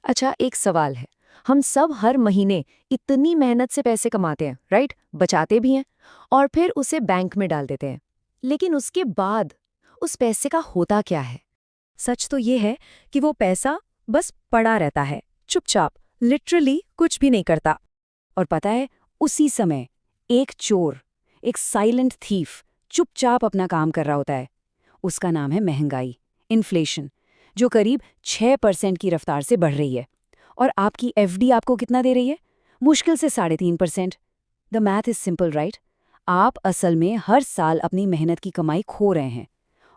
अच्छा, एक सवाल है। हम सब हर महीने इतनी मेहनत से पैसे कमाते हैं, राइट? बचाते भी हैं और फिर उसे बैंक में डाल देते हैं। लेकिन उसके बाद उस पैसे का होता क्या है? सच तो ये है कि वो पैसा बस पड़ा रहता है, चुपचाप, लिटरली कुछ भी नहीं करता। और पता है, उसी समय एक चोर, एक साइलेंट थीफ चुपचाप अपना काम कर रहा होता है। उसका नाम है महंगाई, इन्फ्लेशन, जो करीब 6% की रफ्तार से बढ़ रही है। और आपकी एफडी आपको कितना दे रही है? मुश्किल से 3.5%। The math is simple, right? आप असल में हर साल अपनी मेहनत की कमाई खो रहे हैं।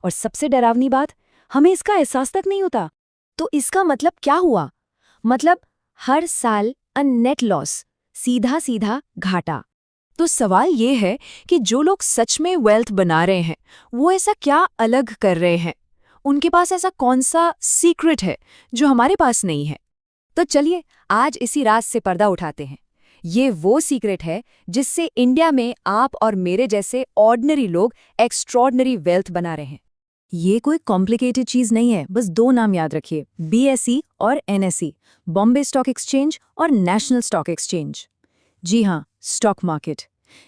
और सबसे डरावनी बात, हमें इसका एहसास तक नहीं होता। तो इसका मतलब क्या हुआ? मतलब हर साल अ नेट लॉस, सीधा सीधा घाटा। तो सवाल ये है कि जो लोग सच में वेल्थ बना रहे हैं, वो ऐसा क्या अलग कर रहे हैं? उनके पास ऐसा कौन सा सीक्रेट है जो हमारे पास नहीं है? तो चलिए आज इसी राज से पर्दा उठाते हैं। ये वो सीक्रेट है जिससे इंडिया में आप और मेरे जैसे ऑर्डिनरी लोग एक्स्ट्रॉर्डनरी वेल्थ बना रहे हैं। ये कोई कॉम्प्लिकेटेड चीज नहीं है, बस दो नाम याद रखिए, बीएसई और एनएसई, बॉम्बे स्टॉक एक्सचेंज और नेशनल स्टॉक एक्सचेंज। जी हाँ, स्टॉक मार्केट।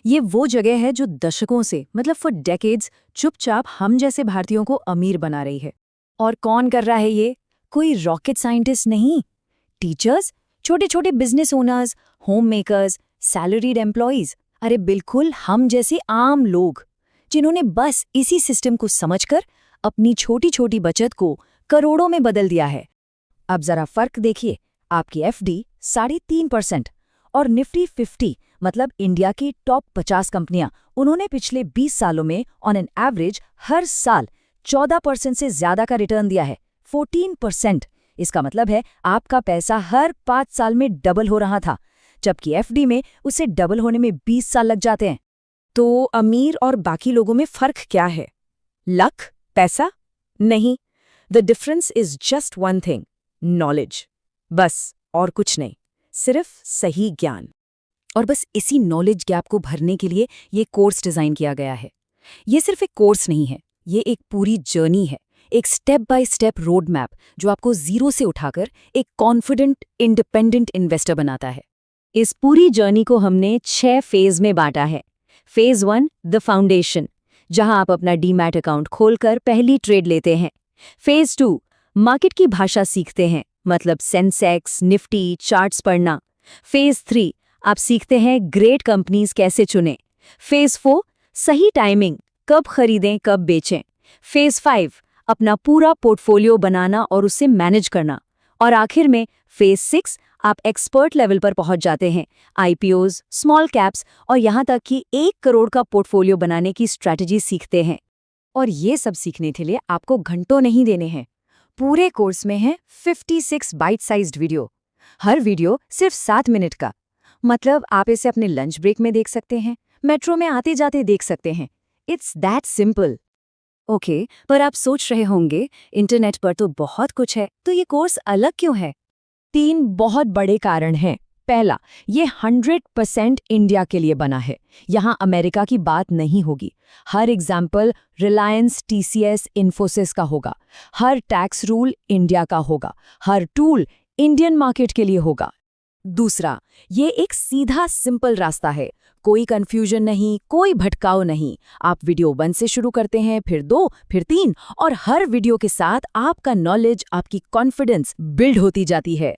ये वो जगह है जो दशकों से, मतलब फॉर डेकेड्स, चुपचाप हम जैसे भारतीयों को अमीर बना रही है। और कौन कर रहा है ये? कोई रॉकेट साइंटिस्ट नहीं। टीचर्स, छोटे छोटे business owners, home makers, salaried employees. अरे बिल्कुल हम जैसे आम लोग, जिन्होंने बस इसी सिस्टम को समझकर अपनी छोटी छोटी बचत को करोड़ों में बदल दिया है। अब जरा फर्क देखिए। आपकी एफडी 3.5% और निफ्टी 50, मतलब इंडिया की टॉप 50 कंपनियां, उन्होंने पिछले 20 सालों में ऑन एन एवरेज हर साल 14% से ज्यादा का रिटर्न दिया है। 14%। इसका मतलब है आपका पैसा हर 5 साल में डबल हो रहा था, जबकि एफडी में उसे डबल होने में 20 साल लग जाते हैं। तो अमीर और बाकी लोगों में फर्क क्या है? लक? पैसा? नहीं। The difference is just one thing, knowledge. बस, और कुछ नहीं, सिर्फ सही ज्ञान। और बस इसी नॉलेज गैप को भरने के लिए ये कोर्स डिजाइन किया गया है। ये सिर्फ एक कोर्स नहीं है, ये एक पूरी जर्नी है, एक step by step road map जो आपको जीरो से उठाकर एक कॉन्फिडेंट, इंडिपेंडेंट इन्वेस्टर बनाता है। इस पूरी जर्नी को हमने 6 फेज में बांटा है। फेज 1, द फाउंडेशन, जहां आप अपना डीमैट अकाउंट खोलकर पहली ट्रेड लेते हैं। फेज 2, मार्केट की भाषा सीखते हैं, मतलब सेंसेक्स, निफ्टी, चार्ट्स पढ़ना। फेज 3, आप सीखते हैं ग्रेट कंपनीज कैसे चुनें। फेज 4, सही टाइमिंग, कब खरीदें कब बेचें। फेज 5, अपना पूरा पोर्टफोलियो बनाना और उसे मैनेज करना। और आखिर में फेज 6, आप एक्सपर्ट लेवल पर पहुंच जाते हैं, आईपीओज, स्मॉल कैप्स और यहां तक कि 1 करोड़ का पोर्टफोलियो बनाने की स्ट्रैटेजी सीखते हैं। और ये सब सीखने के लिए आपको घंटों नहीं देने हैं। पूरे कोर्स में है 56 बाइट साइज्ड वीडियो, हर वीडियो सिर्फ 7 मिनट का। मतलब आप इसे अपने लंच ब्रेक में देख सकते हैं, मेट्रो में आते जाते देख सकते हैं। It's that simple. ओके, पर आप सोच रहे होंगे इंटरनेट पर तो बहुत कुछ है, तो ये कोर्स अलग क्यों है? 3 बहुत बड़े कारण हैं। पहला, ये 100% इंडिया के लिए बना है। यहाँ अमेरिका की बात नहीं होगी। हर एग्जाम्पल रिलायंस, टीसीएस, इन्फोसिस का होगा। हर टैक्स रूल इंडिया का होगा। हर टूल इंडियन मार्केट के लिए होगा। दूसरा, ये एक सीधा सिंपल रास्ता है। कोई कंफ्यूजन नहीं, कोई भटकाव नहीं। आप वीडियो 1 से शुरू करते हैं, फिर 2, फिर 3, और हर वीडियो के साथ आपका नॉलेज, आपकी कॉन्फिडेंस बिल्ड होती जाती है।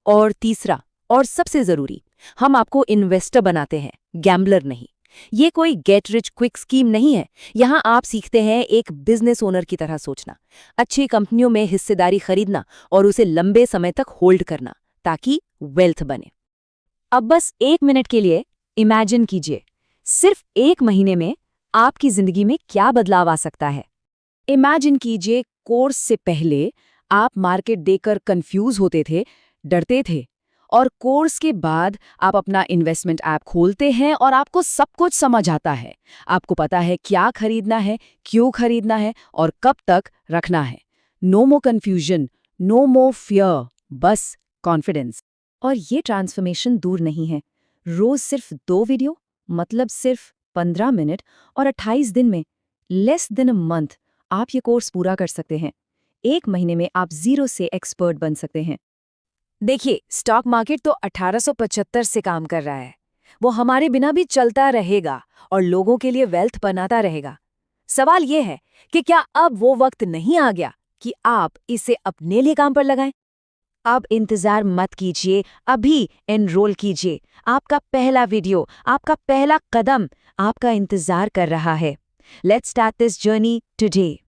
और तीसरा, और सबसे जरूरी, हम आपको इन्वेस्टर बनाते हैं, गैम्बलर नहीं। ये कोई गेट रिच क्विक स्कीम नहीं है। यहाँ आप सीखते हैं एक बिजनेस ओनर की तरह सोचना, अच्छी कंपनियों में हिस्सेदारी खरीदना और उसे लंबे समय तक होल्ड करना, ताकि वेल्थ बने। अब बस 1 मिनट के लिए इमेजिन कीजिए, सिर्फ 1 महीने में आपकी जिंदगी में क्या बदलाव आ सकता है। इमेजिन कीजिए, कोर्स से पहले आप मार्केट देखकर कंफ्यूज होते थे, डरते थे, और कोर्स के बाद आप अपना इन्वेस्टमेंट ऐप खोलते हैं और आपको सब कुछ समझ आता है। आपको पता है क्या खरीदना है, क्यों खरीदना है और कब तक रखना है। नो मोर कंफ्यूजन, नो मोर फियर, बस कॉन्फिडेंस। और ये ट्रांसफॉर्मेशन दूर नहीं है। रोज सिर्फ 2 वीडियो, मतलब सिर्फ 15 मिनट और 28 दिन में, लेस देन अ मंथ, आप ये कोर्स पूरा कर सकते हैं। 1 महीने में आप जीरो से एक्सपर्ट बन सकते हैं। देखिए, स्टॉक मार्केट तो 1875 से काम कर रहा है। वो हमारे बिना भी चलता रहेगा और लोगों के लिए वेल्थ बनाता रहेगा। सवाल ये है कि क्या अब वो वक्त नहीं आ गया कि आप इसे अपने लिए काम पर लगाएं? अब इंतजार मत कीजिए, अभी एनरोल कीजिए। आपका पहला वीडियो, आपका पहला कदम आपका इंतजार कर रहा है। Let's start this journey today.